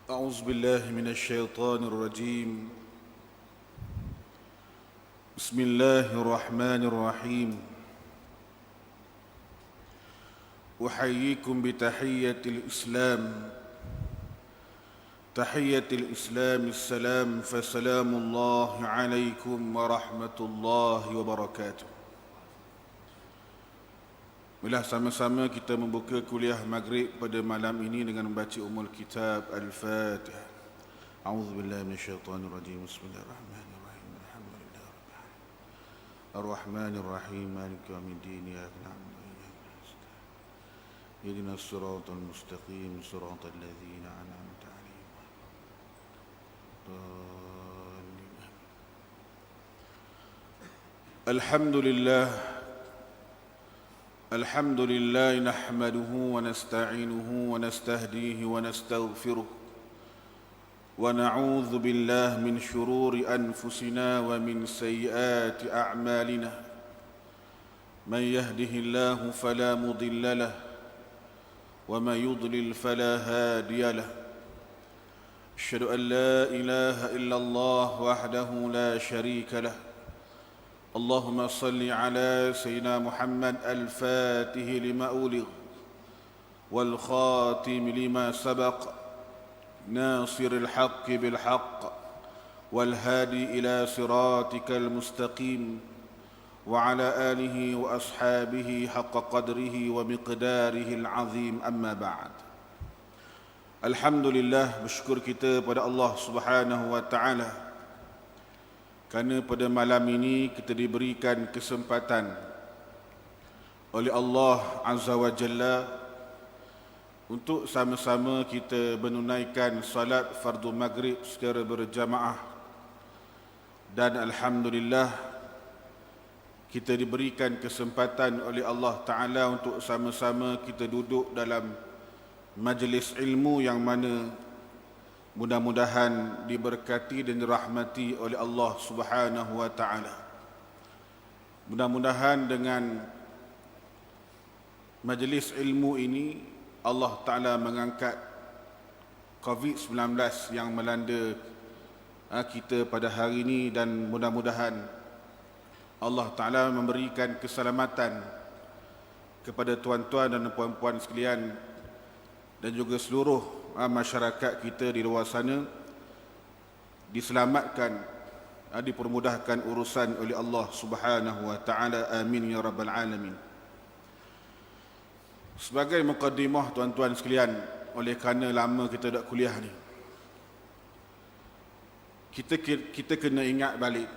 أعوذ بالله من الشيطان الرجيم. بسم الله الرحمن الرحيم. أحييكم بتحية الإسلام. تحية الإسلام السلام، فسلام الله عليكم ورحمة الله وبركاته. Bila sama-sama kita membuka kuliah maghrib pada malam ini dengan membaca Ummul Kitab Al-Fatihah. A'udzu billahi minasyaitonir rajim. Bismillahirrahmanirrahim. Alhamdulillah rabbil alamin. Ar-Rahmanir Rahim. Maliki yaumiddin. Iyyaka na'budu wa iyyaka nasta'in. Ihdinas siratal mustaqim, siratal ladzina an'amta 'alaihim. Alhamdulillah. الحمد لله نحمده ونستعينه ونستهديه ونستغفره ونعوذ بالله من شرور أنفسنا ومن سيئات أعمالنا. من يهده الله فلا مضل له ومن يضلل فلا هادي له. أشهد أن لا إله إلا الله وحده لا شريك له. اللهم صل على سيدنا محمد الفاتح لما أولغ والخاتم لما سبق ناصر الحق بالحق والهادي إلى صراطك المستقيم وعلى آله وأصحابه حق قدره ومقداره العظيم. أما بعد. Alhamdulillah, bersyukur kita pada Allah Subhanahu wa taala kerana pada malam ini kita diberikan kesempatan oleh Allah Azza wa Jalla untuk sama-sama kita menunaikan salat fardu maghrib secara berjamaah. Dan Alhamdulillah, kita diberikan kesempatan oleh Allah Ta'ala untuk sama-sama kita duduk dalam majlis ilmu yang mana mudah-mudahan diberkati dan dirahmati oleh Allah Subhanahu wa taala. Mudah-mudahan dengan majlis ilmu ini Allah Taala mengangkat COVID-19 yang melanda kita pada hari ini, dan mudah-mudahan Allah Taala memberikan keselamatan kepada tuan-tuan dan puan-puan sekalian dan juga seluruh masyarakat kita di luar sana diselamatkan, dipermudahkan urusan oleh Allah Subhanahu wa taala. Amin ya rabbal alamin. Sebagai mukadimah, tuan-tuan sekalian, oleh kerana lama kita dak kuliah ni, kita kena ingat balik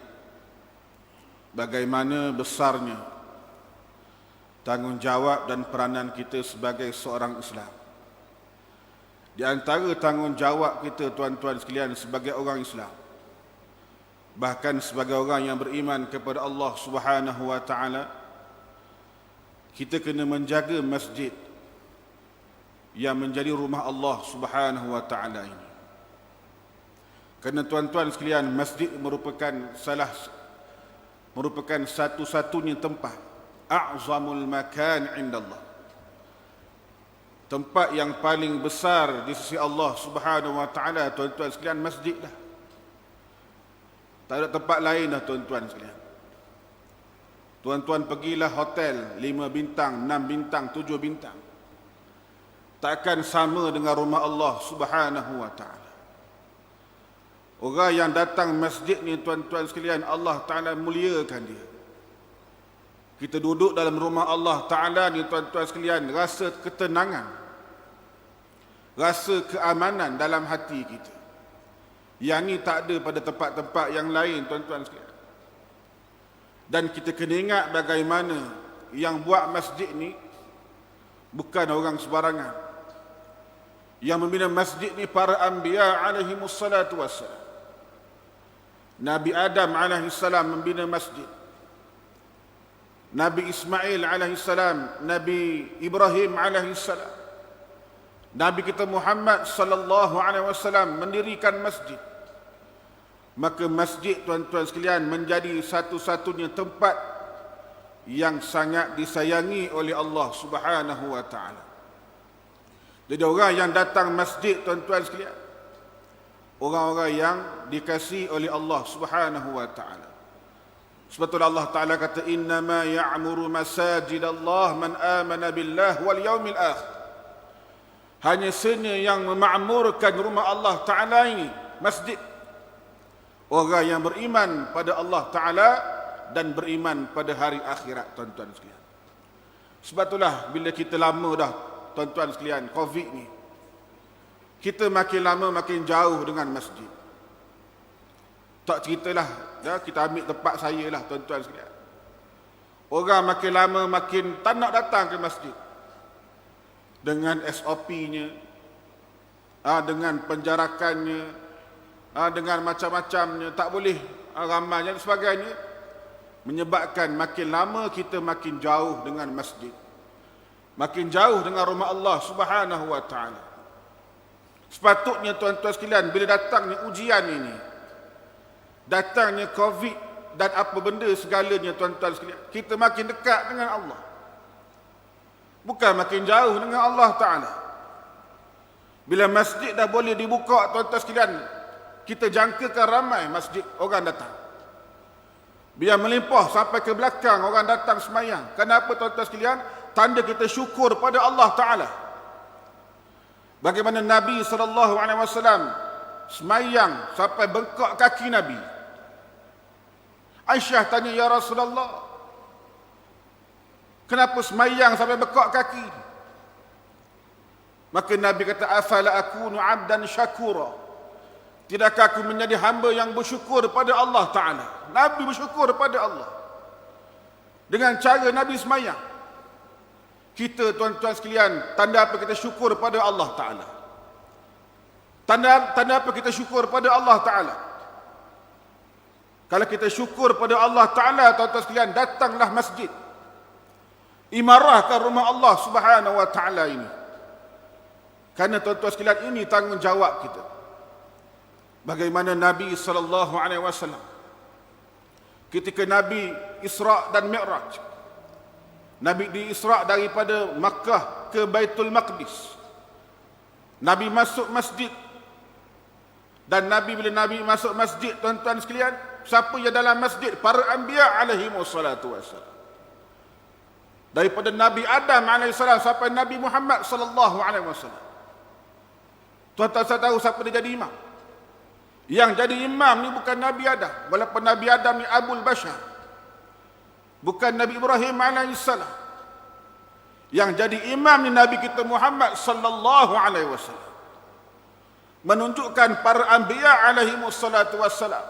bagaimana besarnya tanggungjawab dan peranan kita sebagai seorang Islam. Di antara tanggungjawab kita, tuan-tuan sekalian, sebagai orang Islam, bahkan sebagai orang yang beriman kepada Allah Subhanahu wa taala, kita kena menjaga masjid yang menjadi rumah Allah Subhanahu wa taala ini. Kerana tuan-tuan sekalian, masjid merupakan satu-satunya tempat, a'zamul makan indallah, tempat yang paling besar di sisi Allah Subhanahu wa taala. Tuan-tuan sekalian, masjid dah. Tak ada tempat lain dah, tuan-tuan sekalian. Tuan-tuan pergilah hotel 5 bintang, 6 bintang, 7 bintang, takkan sama dengan rumah Allah Subhanahu wa taala. Orang yang datang masjid ni, tuan-tuan sekalian, Allah Taala muliakan dia. Kita duduk dalam rumah Allah Ta'ala ni, tuan-tuan sekalian, rasa ketenangan, rasa keamanan dalam hati kita. Yang ni tak ada pada tempat-tempat yang lain, tuan-tuan sekalian. Dan kita kena ingat bagaimana yang buat masjid ni bukan orang sebarangan. Yang membina masjid ni para anbiya alaihimussalatu wassalam. Nabi Adam alaihissalam membina masjid. Nabi Ismail alaihissalam, Nabi Ibrahim alaihissalam, Nabi kita Muhammad sallallahu alaihi wasallam mendirikan masjid. Maka masjid, tuan-tuan sekalian, menjadi satu-satunya tempat yang sangat disayangi oleh Allah Subhanahu wa taala. Jadi orang yang datang masjid, tuan-tuan sekalian, orang-orang yang dikasihi oleh Allah Subhanahu wa taala. Sebab itulah Allah Taala kata innama ya'muru masajidallah man amana billah wal yaumil akhir. Hanya saja yang memakmurkan rumah Allah Taala ini, masjid, orang yang beriman pada Allah Taala dan beriman pada hari akhirat, tuan-tuan sekalian. Sebab itulah bila kita lama dah, tuan-tuan sekalian, Covid ni, kita makin lama makin jauh dengan masjid. Tak ceritalah, ya, kita ambil tempat saya lah, tuan-tuan sekalian. Orang makin lama makin tak nak datang ke masjid. Dengan SOP-nya, dengan penjarakannya, dengan macam-macamnya, tak boleh ramai dan sebagainya, menyebabkan makin lama kita makin jauh dengan masjid, makin jauh dengan rumah Allah Subhanahu wa taala. Sepatutnya tuan-tuan sekalian, bila datangnya ujian ini, datangnya Covid dan apa benda segalanya, tuan-tuan sekalian, kita makin dekat dengan Allah, bukan makin jauh dengan Allah Ta'ala. Bila masjid dah boleh dibuka, tuan-tuan sekalian, kita jangkakan ramai masjid orang datang. Biar melimpah sampai ke belakang orang datang semayang. Kenapa, tuan-tuan sekalian? Tanda kita syukur pada Allah Ta'ala. Bagaimana Nabi SAW semayang sampai bengkak kaki Nabi. Aisyah tanya, ya Rasulullah, kenapa semayang sampai bengkak kaki? Maka Nabi kata, afala akunu abdan syakura. Tidakkah aku menjadi hamba yang bersyukur pada Allah Ta'ala? Nabi bersyukur pada Allah dengan cara Nabi semayang. Kita, tuan-tuan sekalian, tanda apa kita syukur pada Allah Ta'ala? Tanda apa kita syukur pada Allah Ta'ala? Kalau kita syukur pada Allah Ta'ala, tuan-tuan sekalian, datanglah masjid, imarahkan rumah Allah Subhanahu wa taala ini. Karena tuan-tuan sekalian, ini tanggungjawab kita. Bagaimana Nabi sallallahu alaihi wasallam ketika Nabi Isra dan Mi'raj, Nabi di Isra daripada Makkah ke Baitul Maqdis, Nabi masuk masjid, dan bila Nabi masuk masjid, tuan-tuan sekalian, siapa yang dalam masjid? Para anbiya alaihi wassalatu wassalam. Daripada Nabi Adam AS sampai Nabi Muhammad sallallahu alaihi wasallam. Tuan-tuan, saya tahu siapa dia jadi imam. Yang jadi imam ni bukan Nabi Adam, walaupun Nabi Adam ni Abul Bashar, bukan Nabi Ibrahim AS. Yang jadi imam ni Nabi kita Muhammad sallallahu alaihi wasallam. Menunjukkan para anbiya alaihi wassalatu wassalam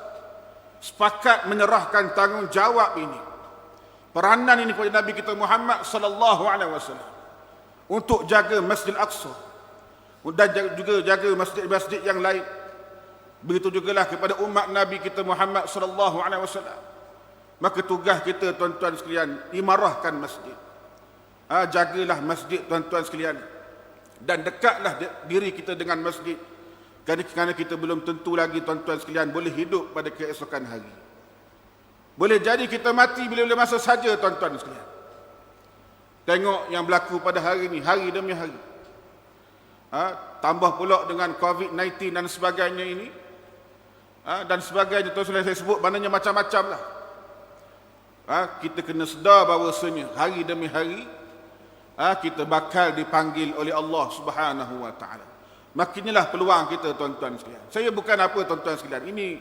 sepakat menyerahkan tanggungjawab ini, peranan ini kepada Nabi kita Muhammad sallallahu alaihi wasallam untuk jaga Masjid Al-Aqsa dan juga jaga masjid-masjid yang lain. Begitu jugalah kepada umat Nabi kita Muhammad sallallahu alaihi wasallam. Maka tugas kita, tuan-tuan sekalian, imarahkan masjid. Jagalah masjid, tuan-tuan sekalian, dan dekatlah diri kita dengan masjid. Kerana kita belum tentu lagi, tuan-tuan sekalian, boleh hidup pada keesokan hari. Boleh jadi kita mati bila-bila masa saja, tuan-tuan sekalian. Tengok yang berlaku pada hari ini, hari demi hari. Tambah pula dengan COVID-19 dan sebagainya ini. Dan sebagainya, tuan-tuan, saya sebut maknanya macam-macam lah. Kita kena sedar bahawasanya hari demi hari kita bakal dipanggil oleh Allah Subhanahu wa taala. Makinlah peluang kita, tuan-tuan sekalian. Saya bukan apa, tuan-tuan sekalian, ini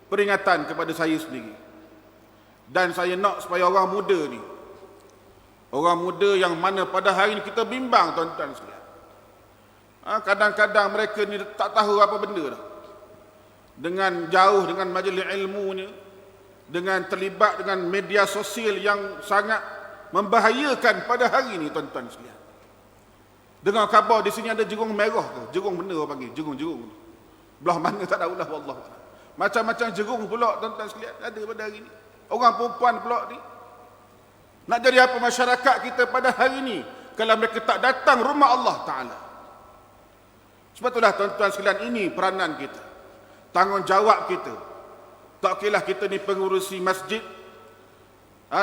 peringatan kepada saya sendiri. Dan saya nak supaya orang muda ni, orang muda yang mana pada hari ini kita bimbang, tuan-tuan sekalian. Kadang-kadang mereka ni tak tahu apa benda dah. Dengan jauh dengan majlis ilmunya, dengan terlibat dengan media sosial yang sangat membahayakan pada hari ini, tuan-tuan sekalian. Dengar khabar di sini ada jerung merah ke? Jerung benda orang panggil, jerung-jerung. Belah mana tak tahulah, wallah. Macam-macam jerung pula, tuan-tuan sekalian, ada pada hari ini. Orang perempuan pula ni. Nak jadi apa masyarakat kita pada hari ini kalau mereka tak datang rumah Allah Ta'ala? Sebab itulah, tuan-tuan sekalian, ini peranan kita, tanggungjawab kita. Tak kira kita ni pengurusi masjid,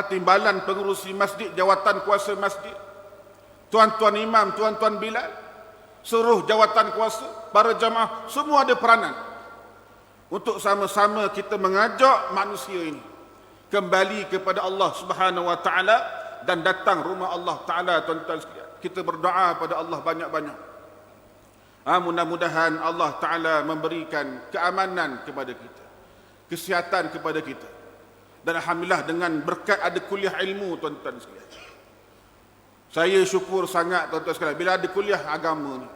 timbalan pengurusi masjid, jawatan kuasa masjid, tuan-tuan imam, tuan-tuan bilal, seluruh jawatan kuasa, para jamaah, semua ada peranan untuk sama-sama kita mengajak manusia ini kembali kepada Allah Subhanahu wa taala dan datang rumah Allah taala. Tuan-tuan sekalian, kita berdoa pada Allah banyak-banyak. Mudah-mudahan Allah taala memberikan keamanan kepada kita, kesihatan kepada kita. Dan alhamdulillah dengan berkat ada kuliah ilmu, tuan-tuan sekalian. Saya syukur sangat, tuan-tuan sekalian, bila ada kuliah agama ni.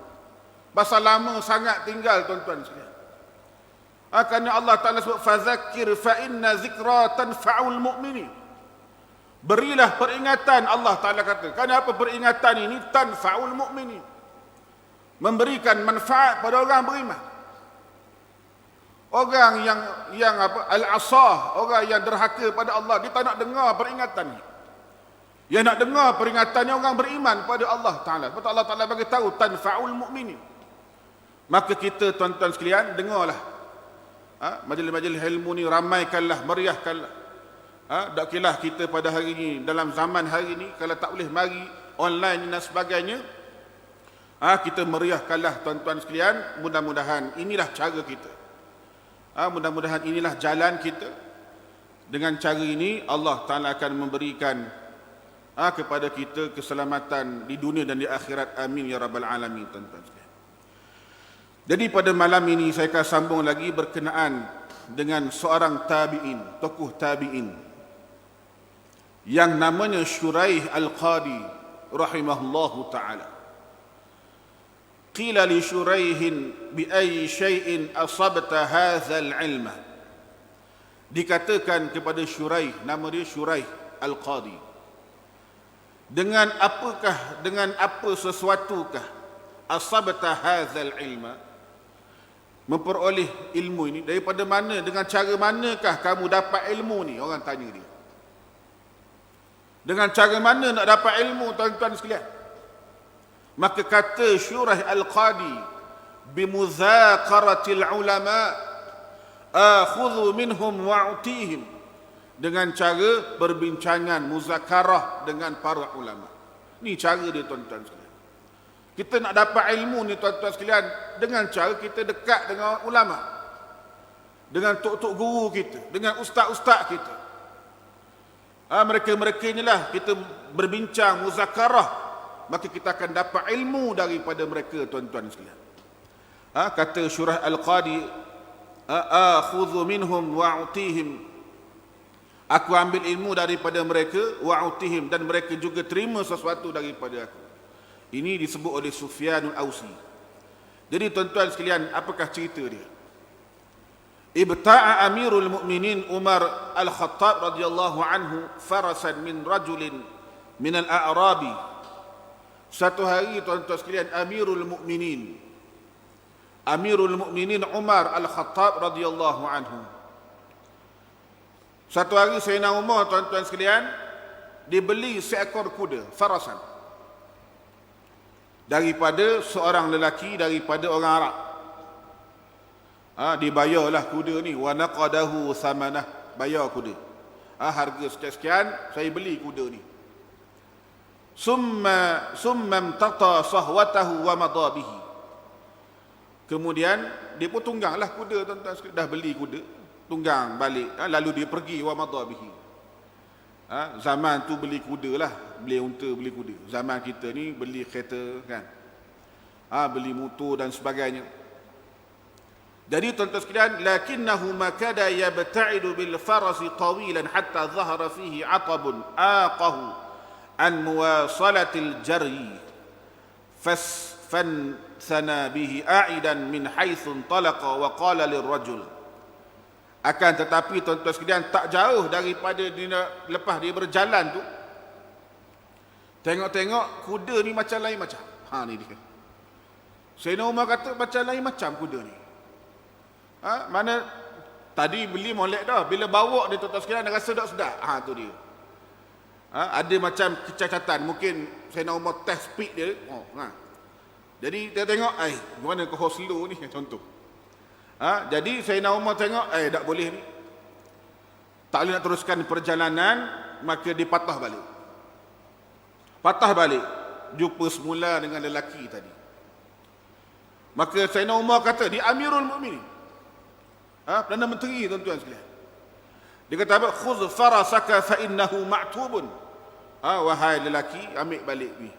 Pasal lama sangat tinggal, tuan-tuan sekalian. Kerana Allah Ta'ala sebut, fazakir fa inna zikra tanfa'ul mu'minin. Berilah peringatan, Allah Ta'ala kata. Kerana apa peringatan ini? Tanfa'ul mu'minin. Memberikan manfaat pada orang beriman. Orang yang al-asah, orang yang derhaka pada Allah, dia tak nak dengar peringatan ni. Dia nak dengar peringatannya orang beriman pada Allah Ta'ala. Sebab Allah Ta'ala bagi tahu, tanfa'ul mu'minin. Maka kita, tuan-tuan sekalian, dengarlah. Majlis-majlis ilmu ni ramaikanlah, meriahkanlah. Tak kira kita pada hari ini, dalam zaman hari ini, kalau tak boleh mari online dan sebagainya, kita meriahkanlah, tuan-tuan sekalian. Mudah-mudahan inilah cara kita. Mudah-mudahan inilah jalan kita. Dengan cara ini Allah Ta'ala akan memberikan kepada kita keselamatan di dunia dan di akhirat. Amin ya rabbal alamin, tuan-tuan sekalian. Jadi pada malam ini saya akan sambung lagi berkenaan dengan seorang tabi'in, tokoh tabi'in yang namanya Syuraih Al-Qadi rahimahullahu ta'ala. Qila li Syuraihin bi ayyi syai'in asabta hadzal ilma. Dikatakan kepada Syuraih, nama dia Syuraih Al-Qadi, dengan apakah, dengan apa sesuatukah asabta hadzal ilma, memperoleh ilmu ini, daripada mana, dengan cara manakah kamu dapat ilmu ni? Orang tanya dia. Dengan cara mana nak dapat ilmu, tuan-tuan sekalian? Maka kata Syuraih Al-Qadi, bimuzaqaratil ulama akhudhu minhum wa'utihim, dengan cara berbincangan, muzakarah dengan para ulama. Ni cara dia, tuan-tuan sekalian. Kita nak dapat ilmu ni, tuan-tuan sekalian, dengan cara kita dekat dengan ulama, dengan tok-tok guru kita, dengan ustaz-ustaz kita. Mereka-mereka inilah kita berbincang, muzakarah, maka kita akan dapat ilmu daripada mereka, tuan-tuan sekalian. Kata Syuraih Al-Qadi, akhudhu minhum wa'utihim, aku ambil ilmu daripada mereka, wa'utihim, dan mereka juga terima sesuatu daripada aku. Ini disebut oleh Sufyanul Ausi. Jadi tuan-tuan sekalian, apakah cerita dia? Ibta'a Amirul Mukminin Umar Al-Khattab radhiyallahu anhu farasan min rajulin min al-a'rabi. Satu hari, tuan-tuan sekalian, Amirul Mukminin Umar Al-Khattab radhiyallahu anhu, satu hari Sayyidina Umar, tuan-tuan sekalian, dibeli seekor kuda, farasan, daripada seorang lelaki daripada orang Arab. Dibayarlah kuda ni, wa naqadahu thamanah, bayar kuda. Harga sekian-sekian, saya beli kuda ni. Summa imtata sahwatahu wa madha bihi. Kemudian dia pun tungganglah kuda, tuan-tuan sekalian. Dah beli kuda, tunggang balik, lalu dia pergi, wa madha bihi. Zaman tu beli kuda lah, beli unta, beli kuda. Zaman kita ni beli kereta kan, beli motor dan sebagainya. Jadi tuan-tuan sekalian, lakinnahu makada yabta'idu bil farasi tawilan hatta zahara fihi atabun aqahu an muwasalatil jari fasfanthana bihi a'idan min haitsu talaqa wa qala lirrajul. Akan tetapi tuan-tuan sekalian, tak jauh daripada dia, lepas dia berjalan tu, tengok-tengok kuda ni macam lain macam. Ni dia. Sayyidina Umar kata macam lain macam kuda ni. Mana tadi beli molek dah, bila bawa dia, tuan-tuan sekalian, dia rasa tak sedap. Tu dia. Ada macam kecacatan, mungkin Sayyidina Umar test speed dia. Jadi dia tengok, gimana kau slow ni, contoh. Jadi Sayyidina Umar tengok, tak boleh ni, tak boleh nak teruskan perjalanan, maka dia patah balik, jumpa semula dengan lelaki tadi. Maka Sayyidina Umar kata, dia Amirul Mukminin, Perdana Menteri, tuan-tuan sekalian. Dia kata apa? Khudh farasaka fa innahu ma'tubun. Wahai lelaki, ambil balik ni.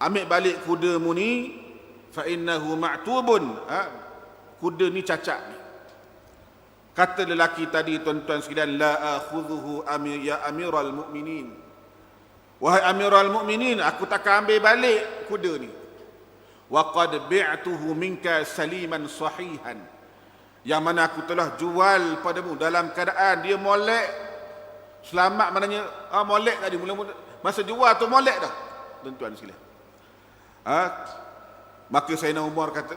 Ambil balik kudamu ni, fa innahu ma'tubun. Kuda ni cacat ni. Kata lelaki tadi, tuan-tuan sekalian, la akhudhuhu ya amiral mu'minin. Wahai amiral mu'minin, aku takkan ambil balik kuda ni. Wa qad bi'tuhu minka saliman sahihan. Yang mana aku telah jual padamu dalam keadaan dia molek. Selamat maknanya molek tadi, mula-mula masa jual tu molek dah. Tuan-tuan sekalian. Maka Sayyidina Umar kata,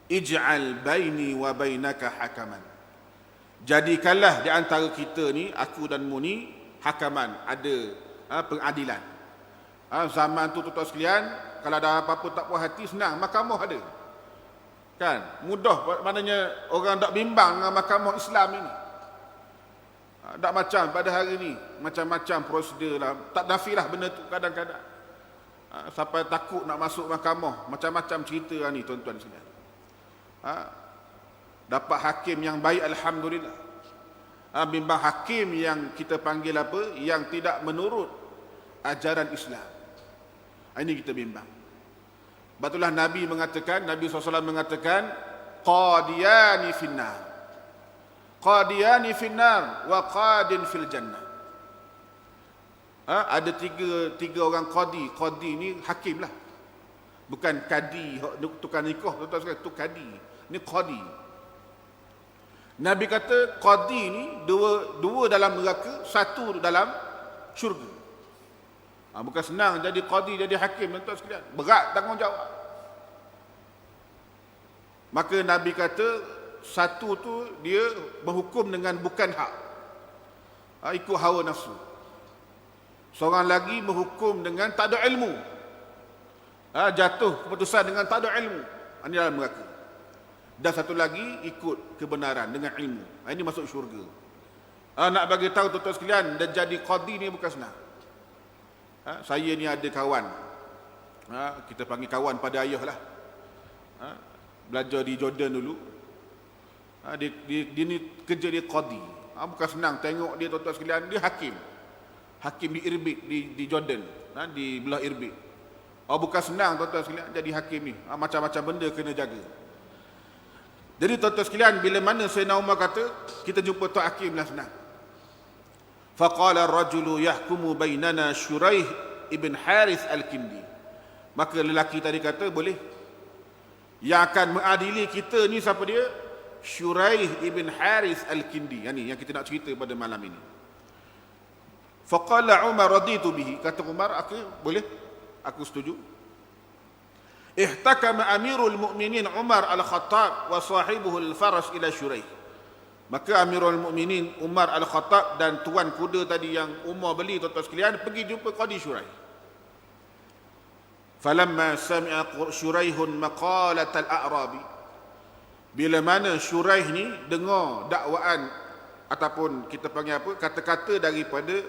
ij'al baini wa bainaka hakaman. Jadikanlah di antara kita ni, aku dan mu ni, hakaman, ada pengadilan. Zaman tu tuan-tuan sekalian, kalau ada apa-apa tak puas hati, senang, mahkamah ada. Kan? Mudah, maknanya orang tak bimbang dengan mahkamah Islam ini. Tak macam pada hari ni, macam-macam prosedur lah. Tak nafilah benda tu kadang-kadang. Sampai takut nak masuk mahkamah, macam-macam cerita lah ni, tuan-tuan sekalian. Dapat hakim yang baik, alhamdulillah. Bimbang hakim yang kita panggil apa, yang tidak menurut ajaran Islam. Ini kita bimbang. Batulah Nabi mengatakan, Nabi SAW mengatakan, qadiyani finnar. Qadiyani finnar wa qadin fil jannah. Ada tiga orang qadi. Qadi ni hakim lah. Bukan kadi, tukar nikah, tuan-tuan sekalian, itu kadi. Ini qadi. Nabi kata qadi ni dua dalam neraka, satu dalam syurga. Bukan senang jadi qadi, jadi hakim, tuan-tuan sekalian. Berat tanggungjawab. Maka Nabi kata satu tu dia berhukum dengan bukan hak, ikut hawa nafsu. Seorang lagi berhukum dengan tak ada ilmu, jatuh keputusan dengan tak ada ilmu. Ini dalam neraka. Dan satu lagi ikut kebenaran dengan ilmu. Ini masuk syurga. Nak bagi tahu tuan-tuan sekalian, dan jadi qadi ni bukan senang. Saya ni ada kawan, kita panggil kawan pada ayah lah, belajar di Jordan dulu. Dia ni kerja dia qadi. Bukan senang tengok dia, tuan-tuan sekalian. Dia hakim di Irbil, di Jordan, di belah Irbil. Bukan senang, tuan-tuan sekalian, jadi hakim ni. Macam-macam benda kena jaga. Jadi tuan-tuan sekalian, bila mana Sayyidina Umar kata kita jumpa Tok Hakim lah senang. Faqala ar-rajulu yahkumu bainana Shuraih ibn Harith al-Kindi. Maka lelaki tadi kata, boleh. Yang akan mengadili kita ni siapa dia? Shuraih ibn Harith al-Kindi. Yang kita nak cerita pada malam ini. Faqala Umar raditu bihi. Kata Umar, aku boleh, aku setuju. Ihtakama Amirul Mukminin Umar al-Khattab wa sahibuhu al-Faras ila Shuraih. Maka Amirul Mukminin Umar al-Khattab dan tuan kuda tadi yang Umar beli, tuan-tuan sekalian, pergi jumpa Qadi Shuraih. Falamma sami'a Shuraihun maqalat al-a'rabi. Bila mana Shuraih ni dengar dakwaan ataupun kita panggil apa, kata-kata daripada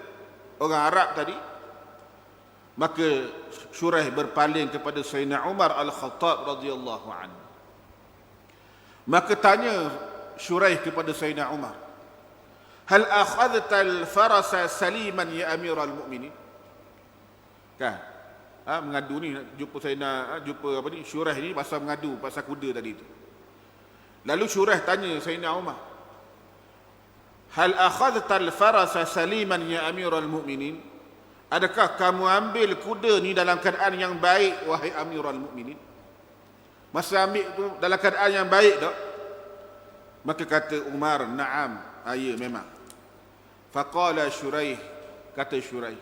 orang Arab tadi, maka Shuraih berpaling kepada Sayyidina Umar al-Khattab radhiyallahu anhu. Maka tanya Shuraih kepada Sayyidina Umar, hal akhadhta al-farasa saliman ya amiral mu'minin? Kan? Mengadu ni, jumpa Sayyidina, jumpa apa ni, Shuraih ni pasal mengadu pasal kuda tadi tu. Lalu Shuraih tanya Sayyidina Umar, hal akhadhta al-farasa saliman ya amiral mu'minin? Adakah kamu ambil kuda ni dalam keadaan yang baik, wahai amiral mu'minin? Masa ambil tu dalam keadaan yang baik tak? Maka kata Umar, na'am, ya memang. Faqala Shuraih, kata Shuraih,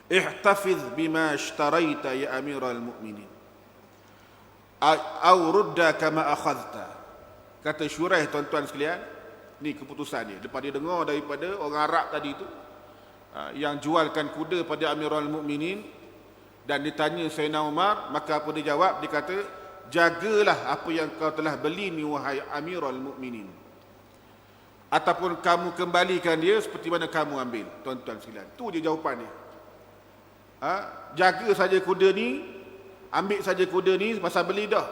ihtafiz bima ishtaraita ya amiral mu'minin, au rudda kama akhadhta. Kata Shuraih, tuan-tuan sekalian, ni keputusan dia. Lepas dia dengar daripada orang Arab tadi tu, yang jualkan kuda pada Amirul Mukminin, dan ditanya Sayyidina Umar, maka apa dia jawab? Dia kata, jagalah apa yang kau telah beli ni wahai Amirul Mukminin, ataupun kamu kembalikan dia seperti mana kamu ambil. Tuan-tuan sekalian, tu dia jawapan dia. Jaga saja kuda ni, ambil saja kuda ni, pasal beli dah.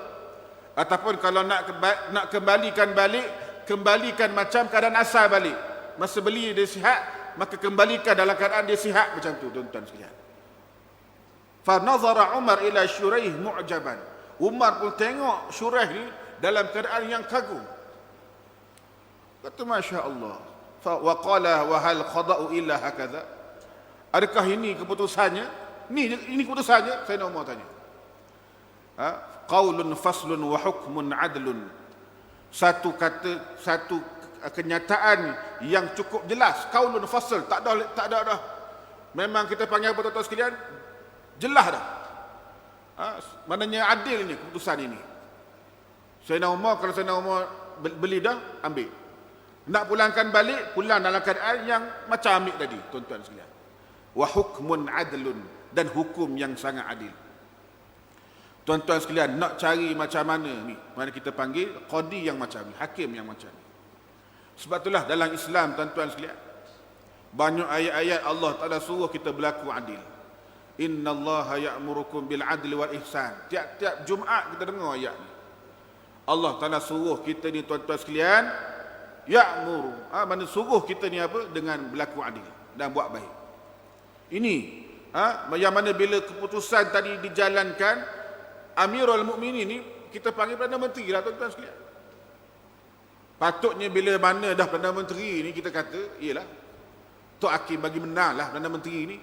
Ataupun kalau nak kembalikan balik, kembalikan macam keadaan asal balik. Masa beli dia sihat, maka kembalikan dalam keadaan dia sihat, macam tu tuan-tuan sekalian. Fa nazara Umar ila Shuraih mu'jaban. Umar pun tengok Shuraih ni dalam keadaan yang kagum. Kata masya-Allah. Wa qala wa hal qada'u illa hakadha. Adakah ini keputusannya? Ini keputusannya? Sayyidina Umar tanya. Qaulun faslun wa hukmun adlun. Satu kata, satu kenyataan yang cukup jelas. Qaulun fasl, tak ada dah. Memang kita panggil apa tuan-tuan sekalian? Jelas dah. Maknanya adil ni keputusan ini. Sayyidina Umar, kalau Sayyidina Umar beli dah, ambil. Nak pulangkan balik, pulang dalam keadaan yang macam ambil tadi, tuan-tuan sekalian. Wa hukmun adlun, dan hukum yang sangat adil. Tuan-tuan sekalian, nak cari macam mana ni? Mana kita panggil qadi yang macam ni, hakim yang macam ni. Sebab itulah dalam Islam, tuan-tuan sekalian, banyak ayat-ayat Allah Ta'ala suruh kita berlaku adil. Innallaha ya'murukum bil adli wal ihsan. Tiap-tiap Jumaat kita dengar ayat ni. Allah Ta'ala suruh kita ni, tuan-tuan sekalian, ya'muru, mana suruh kita ni apa? Dengan berlaku adil dan buat baik. Ini yang mana bila keputusan tadi dijalankan, Amirul Mukminin ni kita panggil Perdana Menteri lah, tuan-tuan sekalian. Patutnya bila mana dah Perdana Menteri ni kita kata, iyalah Tok Hakim bagi benar lah Perdana Menteri ni.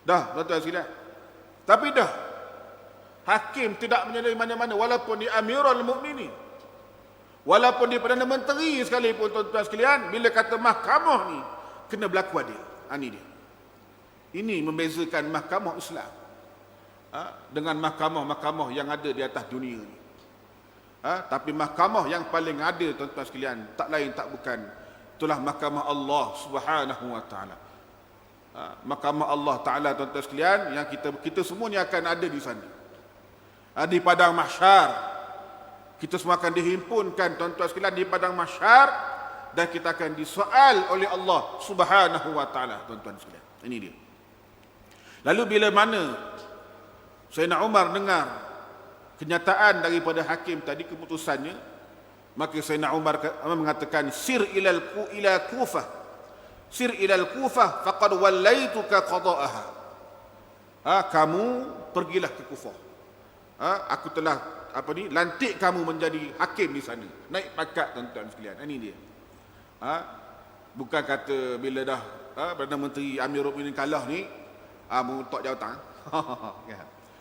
Dah, tuan-tuan sekalian. Tapi dah, hakim tidak menyadari mana-mana, walaupun dia Amirul Mukminin, walaupun dia Perdana Menteri sekalipun, tuan-tuan sekalian, bila kata mahkamah ni kena berlaku adil. Ini dia. Ini membezakan mahkamah Islam dengan mahkamah-mahkamah yang ada di atas dunia ni. Tapi mahkamah yang paling ada, tuan-tuan sekalian, tak lain tak bukan, itulah mahkamah Allah Subhanahu wa taala. Mahkamah Allah Ta'ala, tuan-tuan sekalian, yang kita semua ni akan ada di sana. Di padang mahsyar. Kita semua akan dihimpunkan, tuan-tuan sekalian, di padang mahsyar, dan kita akan disoal oleh Allah Subhanahu wa taala, tuan-tuan sekalian. Ini dia. Lalu bila mana Sayyidina Umar dengar kenyataan daripada hakim tadi, keputusannya, maka Sayyidina Umar mengatakan, sir ila Kufah. Sir ilal Kufah faqad wallaituka qada'aha. Kamu pergilah ke Kufah. Aku telah lantik kamu menjadi hakim di sana. Naik pangkat, tuan-tuan sekalian. Ini dia. Bukan kata bila dah Perdana Menteri Amirul Mukminin kalah ni, letak jawatan.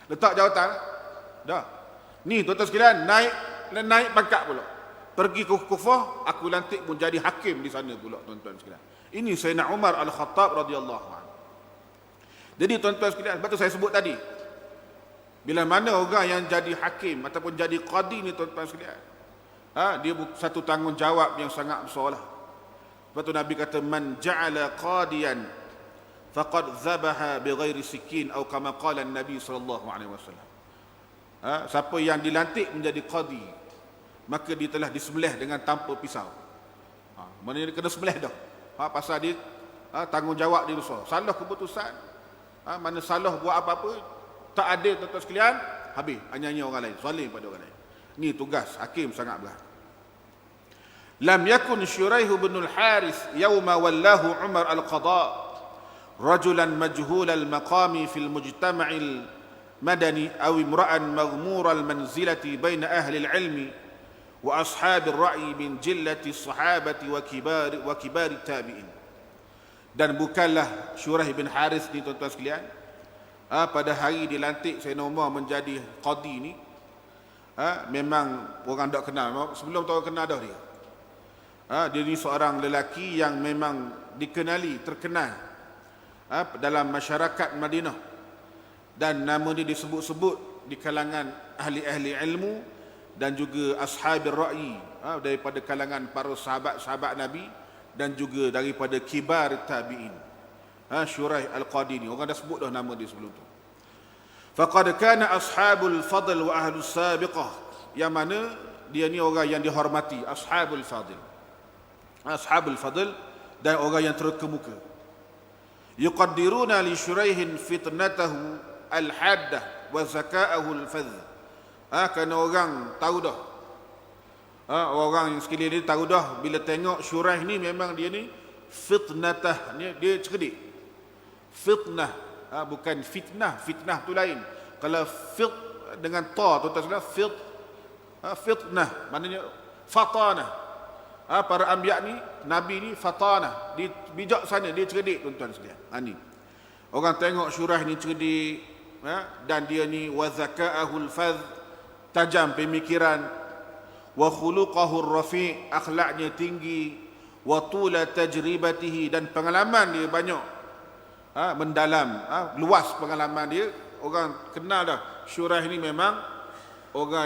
Letak jawatan. Dah. Ni, tuan-tuan sekalian, naik pangkat pula. Pergi ke Kufah, aku lantik menjadi hakim di sana pula, tuan-tuan sekalian. Ini Sayyidina Umar Al-Khattab radhiyallahu anhu. Jadi tuan-tuan sekalian, sebab tu saya sebut tadi, bila mana orang yang jadi hakim ataupun jadi qadi ni, tuan-tuan sekalian, dia satu tanggungjawab yang sangat besar lah. Sebab tu Nabi kata, man ja'ala qadiyan faqad zabaha bighairi sikin, atau kama qala Nabi sallallahu alaihi wasallam. Siapa yang dilantik menjadi qadi, maka dia telah disembelih dengan tanpa pisau. Maknanya dia kena sembelih dah. Pasal dia tanggungjawab dia besar. Salah keputusan, mana salah buat apa-apa, tak adil, tuan-tuan sekalian, habis hanya orang lain, zalim pada orang lain. Ni tugas hakim sangat berat. Lam yakun Shuraih bin al-Harith yawma wallahu Umar al-Qada rajulan majhul al-maqami fil mujtama'il madani aw imra'an maghmur al-manzilati baina ahli al-ilmi wa ashab ar-ra'yi min jillati sahabati wa kibar tabi'in. Dan bukanlah Shuraih bin Harith ni, tuan-tuan sekalian, pada hari dilantik Sayyidina Umar menjadi qadi ni, memang orang tak kenal. Sebelum tu kenal dah dia. Dia ni seorang lelaki yang memang terkenal dalam masyarakat Madinah, dan nama dia disebut-sebut di kalangan ahli-ahli ilmu dan juga ashabir ra'yi, daripada kalangan para sahabat-sahabat Nabi dan juga daripada kibar tabi'in. Shuraih al-Qadi ni, orang dah sebut dah nama dia sebelum tu. Faqad kana ashabul fadl wa ahlus sabiqah, yang mana dia ni orang yang dihormati, ashabul fadl dan orang yang terkemuka. Yuqaddiruna li Shuraihin fitnatahu al-haddah wa zaka'ahu al-fadh. Kerana orang tahu dah. Orang yang sekeliling dia tahu dah bila tengok Syuraih ni memang dia ni fitnatah, dia cerdik. Fitnah, bukan fitnah. Fitnah tu lain. Kalau fit dengan ta tu tak salah, fitnah maknanya fatanah. Para anbiya ni, nabi ni fatanah, dia bijaksana, dia cerdik tuan-tuan sekalian. Ni orang tengok Syuraih ni cerdik, dan dia ni wa zaka'ahul fadh, tajam pemikiran, wa khuluqahur rafi', akhlaknya tinggi, wa tula tajribatihi, dan pengalaman dia banyak, mendalam, luas pengalaman dia. Orang kenal dah Syuraih ni memang orang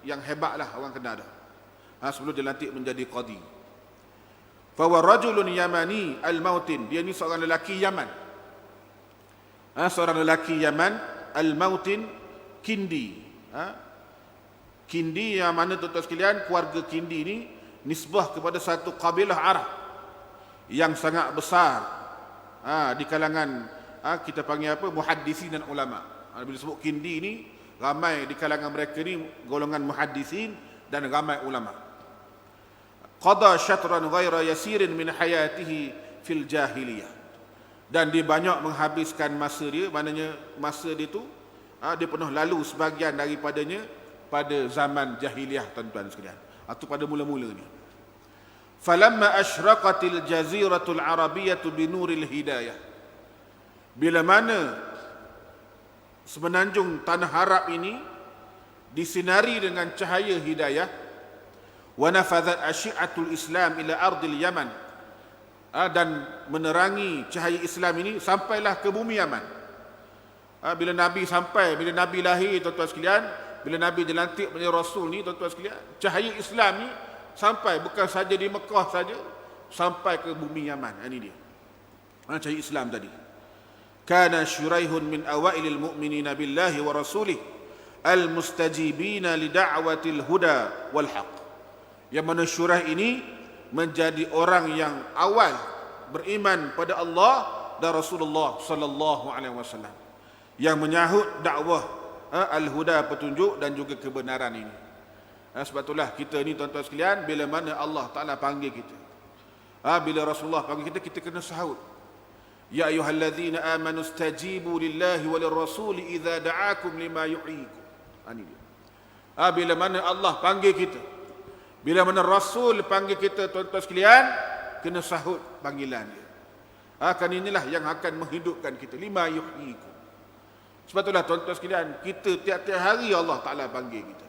yang hebat lah, orang kenal dah. Sebelum dia lantik menjadi qadi. Fa wa rajulun yamani al-mautin, dia ni seorang lelaki Yaman. Seorang lelaki Yaman al-mautin, Kindi. Kindi yang mana tuan-tuan sekalian, keluarga Kindi ni nisbah kepada satu kabilah Arab yang sangat besar di kalangan kita panggil apa, muhaddisin dan ulama. Bila sebut Kindi ni, ramai di kalangan mereka ni golongan muhaddisin dan ramai ulama. Qada syatran ghaira yasirin min hayatihi fil jahiliyah, dan dia banyak menghabiskan masa dia, maknanya masa dia tu dia pernah lalu sebahagian daripadanya pada zaman jahiliyah tuan-tuan sekalian, atau pada mula-mulanya. Falamma asyraqatil jaziratul arabiyyatu binuril hidayah, bila mana semenanjung tanah Arab ini disinari dengan cahaya hidayah, wa nafadhat asyi'atul Islam ila ardil Yaman, dan menerangi cahaya Islam ini sampailah ke bumi Yaman. Bila Nabi sampai, bila Nabi lahir tuan-tuan sekalian, bila Nabi dilantik menjadi Rasul ni tuan-tuan sekalian, cahaya Islam ni sampai bukan saja di Mekah saja, sampai ke bumi Yaman. Ini dia cahaya Islam tadi. Kana Syuraihun min awailil mu'minina billahi wa rasulih al-mustajibina li da'watil huda wal haq. Yang mana Syuraih ini menjadi orang yang awal beriman pada Allah dan Rasulullah sallallahu alaihi wasallam, yang menyahut dakwah al-huda, petunjuk dan juga kebenaran ini. Sebab itulah kita ni tuan-tuan sekalian, bila mana Allah Taala panggil kita, bila Rasulullah panggil kita, kita kena sahut. Ya ayyuhallazina amanu stajibu lillahi walir rasuli idza da'akum lima yuhyikum. Ini dia. Bila mana Allah panggil kita, bila mana Rasul panggil kita tuan-tuan sekalian, kena sahut panggilan dia. Kan inilah yang akan menghidupkan kita, lima yuhyikum. Sebab itulah tuan-tuan sekalian, kita tiap-tiap hari Allah Ta'ala panggil kita.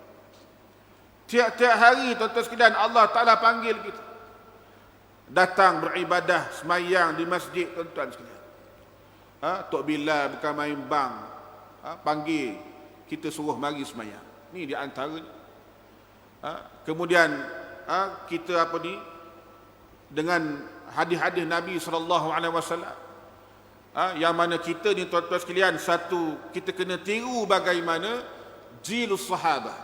Tiap-tiap hari tuan-tuan sekalian Allah Ta'ala panggil kita datang beribadah, semayang di masjid tuan-tuan sekalian. Tok Bilal bukan main bang, panggil kita suruh mari semayang. Ni di antaranya. Kemudian kita dengan hadis-hadis Nabi SAW, yang mana kita ni tuan-tuan sekalian, satu, kita kena tiru bagaimana jilus sahabah,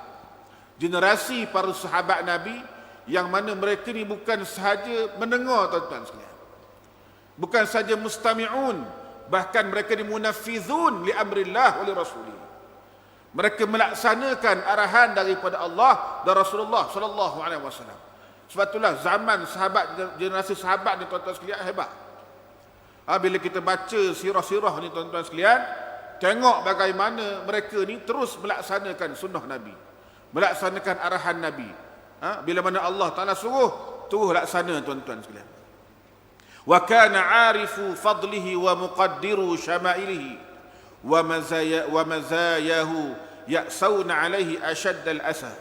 generasi para sahabat Nabi, yang mana mereka ni bukan sahaja mendengar tuan-tuan sekalian, bukan saja mustami'un, bahkan mereka ni munafizun li amrillah wa li rasulih. Mereka melaksanakan arahan daripada Allah dan Rasulullah sallallahu alaihi wasallam. Sebab itulah zaman sahabat, generasi sahabat ni tuan-tuan sekalian hebat. Bila kita baca sirah-sirah ni tuan-tuan sekalian, tengok bagaimana mereka ni terus melaksanakan sunnah Nabi, melaksanakan arahan Nabi. Bila mana Allah Ta'ala suruh, terus laksana tuan-tuan sekalian. Wa kana arifu fadlihi wa muqaddiru syama'ilihi wa mazayahu ya'sawna alaihi ashadd al-asa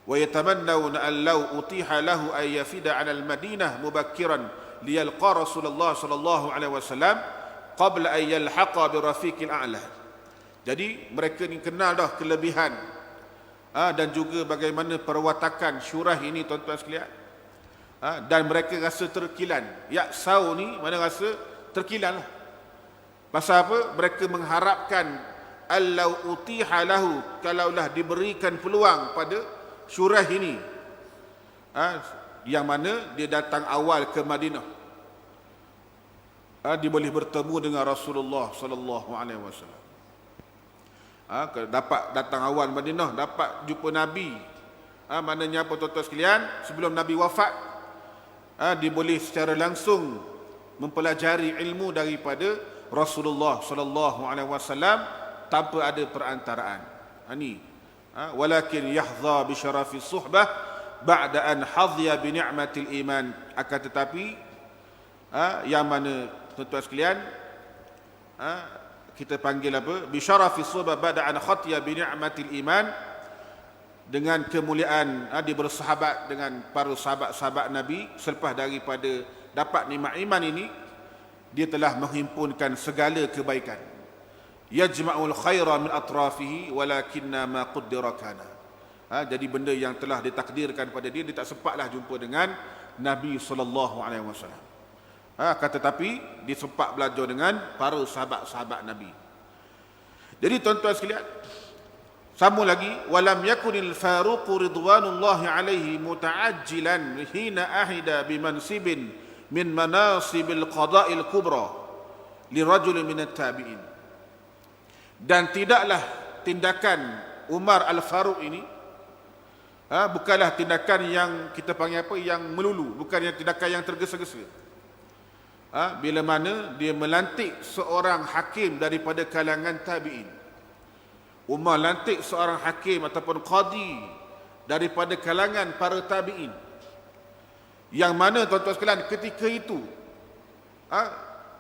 wa yatamannawna an law utiha lahu ay yafida 'ala al-madinah mubakkiran liyalqa Rasulullah sallallahu alaihi wasallam qabla an yalhaqa bi rafiqil a'la. Jadi mereka ni kenal dah kelebihan dan juga bagaimana perwatakan Syuraih ini tuan-tuan sekalian. Dan mereka rasa terkilan. Ya'sau ni mana rasa terkilan lah. Pasal apa? Mereka mengharapkan allau utiha lahu, kalaulah diberikan peluang pada Syuraih ini, yang mana dia datang awal ke Madinah, dia boleh bertemu dengan Rasulullah sallallahu alaihi wasallam. dapat datang awal Madinah, dapat jumpa Nabi. Maknanya apa tuan-tuan sekalian, sebelum Nabi wafat, dia boleh secara langsung mempelajari ilmu daripada Rasulullah sallallahu alaihi wasallam tanpa ada perantaraan. Ini walakin yahdha bi syarafi suhbah ba'da an hadhiya bi ni'matil iman. Akan tetapi yang mana tuan-tuan sekalian, kita panggil apa, bi syarafi suhbah ba'da an khatiya bi ni'matil iman, dengan kemuliaan dia bersahabat dengan para sahabat-sahabat Nabi selepas daripada dapat nikmat iman ini, dia telah menghimpunkan segala kebaikan. Yajma'ul khaira min atrafihi walakinna ma qaddara kana. Jadi benda yang telah ditakdirkan pada dia tak sempatlah jumpa dengan Nabi sallallahu alaihi wasallam. Tetapi dia sempat belajar dengan para sahabat-sahabat Nabi. Jadi tuan-tuan sekalian, sambung lagi, walam yakunil faruq ridwanullahi alaihi muta'ajjilan hina ahida bimansibin min manasibil qada'il kubra lirajul min at-tabi'in. Dan tidaklah tindakan Umar Al-Faruq ini bukanlah tindakan yang kita panggil apa, yang melulu, bukan yang tindakan yang tergesa-gesa. Bila mana dia melantik seorang hakim daripada kalangan tabi'in. Umar lantik seorang hakim ataupun qadi daripada kalangan para tabi'in, yang mana tuan-tuan sekalian ketika itu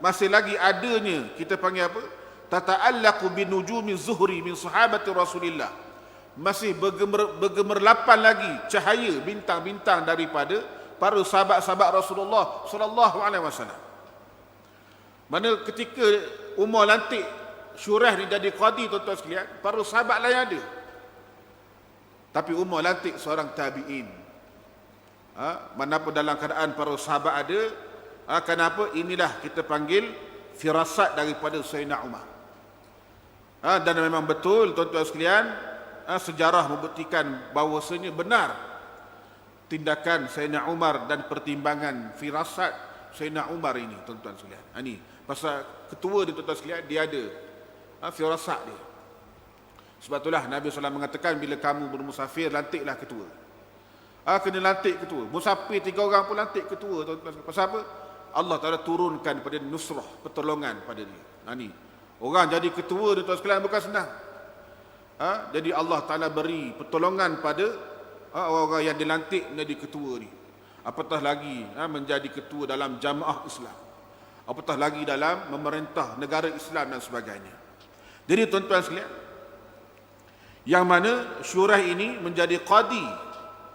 masih lagi adanya, kita panggil apa, tata'allaqu binujumi zuhri min sahabati Rasulillah, masih bergemerlapan lagi cahaya bintang-bintang daripada para sahabat-sahabat Rasulullah sallallahu alaihi wasallam. Mana ketika Umar lantik Syurah ni jadi qadi, tuan-tuan sekalian, para sahabat lain ada, tapi Umar lantik seorang tabi'in. Manapun dalam keadaan para sahabat ada, kenapa? Inilah kita panggil firasat daripada Sayyidina Umar. Dan memang betul tuan-tuan sekalian, sejarah membuktikan bahawasanya benar tindakan Sayyidina Umar dan pertimbangan firasat Sayyidina Umar ini, tuan-tuan sekalian. Ini pasal ketua dia, tuan-tuan sekalian, dia ada firasat dia. Sebab itulah Nabi SAW mengatakan, bila kamu bermusafir, lantiklah ketua. Kena lantik ketua. Musafir 3 orang pun lantik ketua, tuan-tuan. Pasal apa? Allah Ta'ala turunkan pada nusrah, pertolongan pada dia. Ni orang jadi ketua, tuan-tuan sekalian, bukan senang. Jadi Allah Ta'ala beri pertolongan pada orang-orang yang dilantik menjadi ketua ni. Apatah lagi menjadi ketua dalam jamaah Islam, apatah lagi dalam memerintah negara Islam dan sebagainya. Jadi tuan-tuan sekalian, yang mana syurah ini menjadi qadi,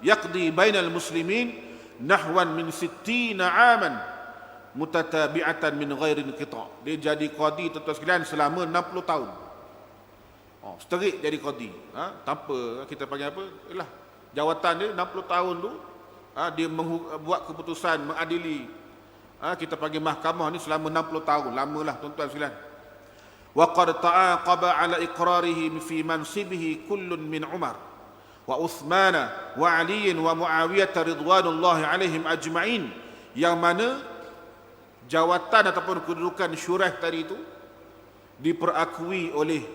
yaqdi bainal muslimin nahwan min 60 aman mutatabi'atan min ghairi inqita'. Dia jadi qadi, tuan-tuan sekalian, selama 60 tahun. Seterik jadi qadi. Tanpa kita panggil apa? Yalah, jawatan dia 60 tahun tu, dia buat keputusan, mengadili. Kita panggil mahkamah ni selama 60 tahun. Lamalah tuan-tuan sekalian. وقد تعاقب على إقراره في منصبه كل من عمر وعثمان وعلي ومعاوية رضوان الله عليهم أجمعين, yang mana jawatan ataupun kedudukan syurah tadi itu diperakui oleh